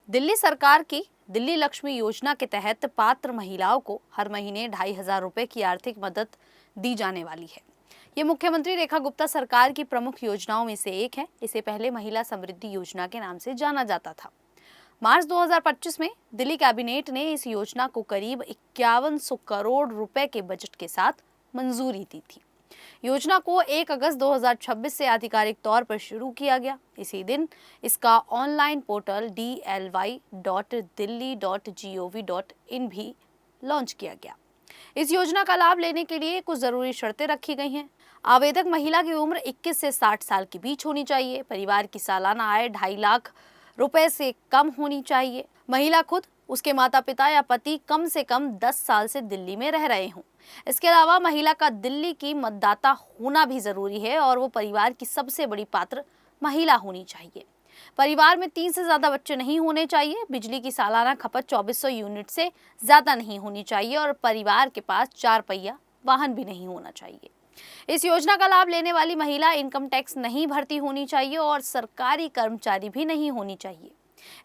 दिल्ली सरकार की दिल्ली लक्ष्मी योजना के तहत पात्र महिलाओं को हर महीने 2,500 रुपए की आर्थिक मदद दी जाने वाली है। ये मुख्यमंत्री रेखा गुप्ता सरकार की प्रमुख योजनाओं में से एक है। इसे पहले महिला समृद्धि योजना के नाम से जाना जाता था। मार्च 2025 में दिल्ली कैबिनेट ने इस योजना को करीब 5100 करोड़ रुपए के बजट के साथ मंजूरी दी थी। योजना को 1 अगस्त 2026 से आधिकारिक तौर पर शुरू किया गया। इसी दिन इसका ऑनलाइन पोर्टल dly.delhi.gov.in भी लॉन्च किया गया। इस योजना का लाभ लेने के लिए कुछ जरूरी शर्तें रखी गई हैं। आवेदक महिला की उम्र 21 से 60 साल के बीच होनी चाहिए। परिवार की सालाना आय 2.5 लाख रुपए से कम होनी चाहिए। महिला खुद, उसके माता पिता या पति कम से कम 10 साल से दिल्ली में रह रहे हों। इसके अलावा महिला का दिल्ली की मतदाता होना भी जरूरी है और वो परिवार की सबसे बड़ी पात्र महिला होनी चाहिए। परिवार में 3 से ज्यादा बच्चे नहीं होने चाहिए। बिजली की सालाना खपत 2400 यूनिट से ज्यादा नहीं होनी चाहिए और परिवार के पास 4 पहिया वाहन भी नहीं होना चाहिए। इस योजना का लाभ लेने वाली महिला इनकम टैक्स नहीं भरती होनी चाहिए और सरकारी कर्मचारी भी नहीं होनी चाहिए।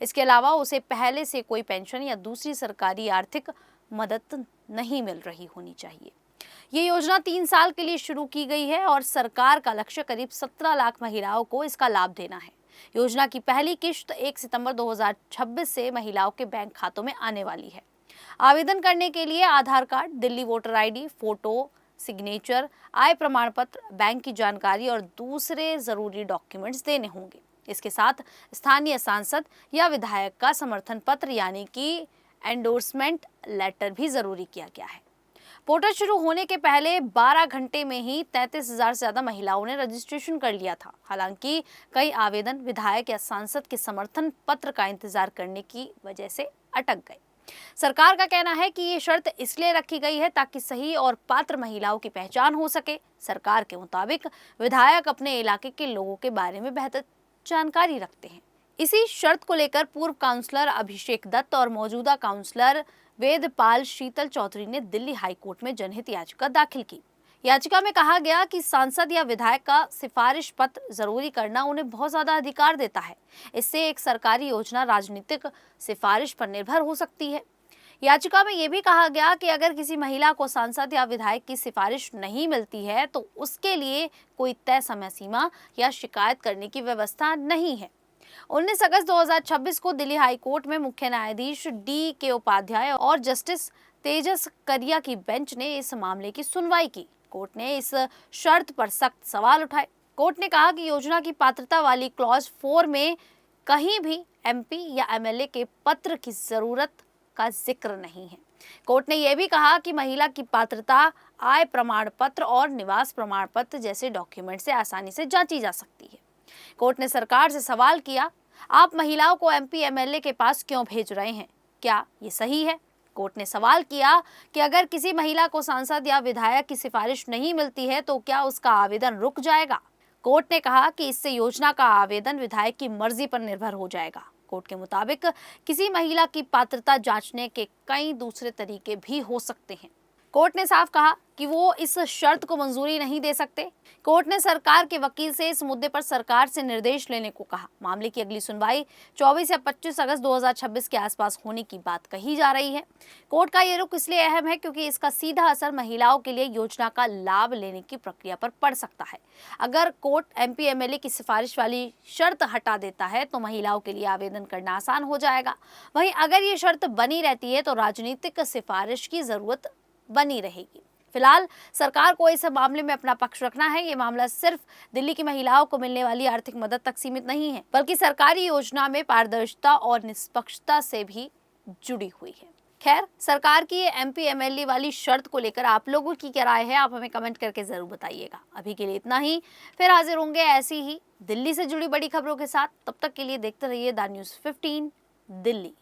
इसके अलावा उसे पहले से कोई पेंशन या दूसरी सरकारी आर्थिक मदद नहीं मिल रही होनी चाहिए। ये योजना 3 साल के लिए शुरू की गई है और सरकार का लक्ष्य करीब 17 लाख महिलाओं को इसका लाभ देना है। योजना की पहली किश्त 1 सितंबर 2026 से महिलाओं के बैंक खातों में आने वाली है। आवेदन करने के लिए Aadhaar card, Delhi voter ID, photo, signature, आय प्रमाण पत्र, बैंक की जानकारी और दूसरे जरूरी डॉक्यूमेंट्स देने होंगे। इसके साथ स्थानीय सांसद या विधायक का समर्थन पत्र यानी कि एंडोर्समेंट लेटर भी जरूरी किया गया है। पोर्टल शुरू होने के पहले 12 घंटे में ही 33,000 से ज्यादा महिलाओं ने रजिस्ट्रेशन कर लिया था। हालांकि कई आवेदन विधायक या सांसद के समर्थन पत्र का इंतजार करने की वजह से अटक गए। सरकार का कहना है कि ये शर्त इसलिए रखी गई है ताकि सही और पात्र महिलाओं की पहचान हो सके। सरकार के मुताबिक विधायक अपने इलाके के लोगों के बारे में बेहतर जानकारी रखते हैं। इसी शर्त को लेकर पूर्व काउंसलर अभिषेक दत्त और मौजूदा काउंसलर वेदपाल शीतल चौधरी ने दिल्ली हाई कोर्ट में जनहित याचिका दाखिल की। याचिका में कहा गया कि सांसद या विधायक का सिफारिश पत्र जरूरी करना उन्हें बहुत ज्यादा अधिकार देता है। इससे एक सरकारी योजना राजनीतिक सिफारिश पर निर्भर हो सकती है। याचिका में यह भी कहा गया कि अगर किसी महिला को सांसद या विधायक की सिफारिश नहीं मिलती है तो उसके लिए कोई तय समय सीमा या शिकायत करने की व्यवस्था नहीं है। 19 अगस्त 2026 को दिल्ली हाई कोर्ट में मुख्य न्यायाधीश DK उपाध्याय और जस्टिस तेजस करिया की बेंच ने इस मामले की सुनवाई की। कोर्ट ने इस शर्त पर सख्त सवाल उठाए। कोर्ट ने कहा कि योजना की पात्रता वाली क्लॉज 4 में कहीं भी MP या MLA के पत्र की जरूरत का जिक्र नहीं है। कोर्ट ने यह भी कहा कि महिला की पात्रता आय प्रमाण पत्र और निवास प्रमाण पत्र जैसे डॉक्यूमेंट से आसानी से जांची जा सकती है। कोर्ट ने सरकार से सवाल किया, आप महिलाओं को MP MLA के पास क्यों भेज रहे हैं? क्या ये सही है? कोर्ट ने सवाल किया कि अगर किसी महिला को सांसद या विधायक की सिफारिश नहीं मिलती है तो क्या उसका आवेदन रुक जाएगा? कोर्ट ने कहा कि इससे योजना का आवेदन विधायक की मर्जी पर निर्भर हो जाएगा। कोर्ट के मुताबिक किसी महिला की पात्रता जांचने के कई दूसरे तरीके भी हो सकते हैं। कोर्ट ने साफ कहा कि वो इस शर्त को मंजूरी नहीं दे सकते। कोर्ट ने सरकार के वकील से इस मुद्दे पर सरकार से निर्देश लेने को कहा। मामले की अगली सुनवाई 24 या 25 अगस्त 2026 के आसपास होने की बात कही जा रही है। कोर्ट का ये रुख इसलिए अहम है क्योंकि इसका सीधा असर महिलाओं के लिए योजना का लाभ लेने की प्रक्रिया पर पड़ सकता है। अगर कोर्ट MP MLA की सिफारिश वाली शर्त हटा देता है तो महिलाओं के लिए आवेदन करना आसान हो जाएगा। वहीं अगर ये शर्त बनी रहती है तो राजनीतिक सिफारिश की जरूरत बनी रहेगी। फिलहाल सरकार को इस मामले में अपना पक्ष रखना है। ये मामला सिर्फ दिल्ली की महिलाओं को मिलने वाली आर्थिक मदद तक सीमित नहीं है, बल्कि सरकारी योजना में पारदर्शिता और निष्पक्षता से भी जुड़ी हुई है। खैर, सरकार की ये MP MLA वाली शर्त को लेकर आप लोगों की क्या राय है, आप हमें कमेंट करके जरूर बताइएगा। अभी के लिए इतना ही, फिर हाजिर होंगे ऐसी ही दिल्ली से जुड़ी बड़ी खबरों के साथ। तब तक के लिए देखते रहिए द न्यूज़ 15 दिल्ली।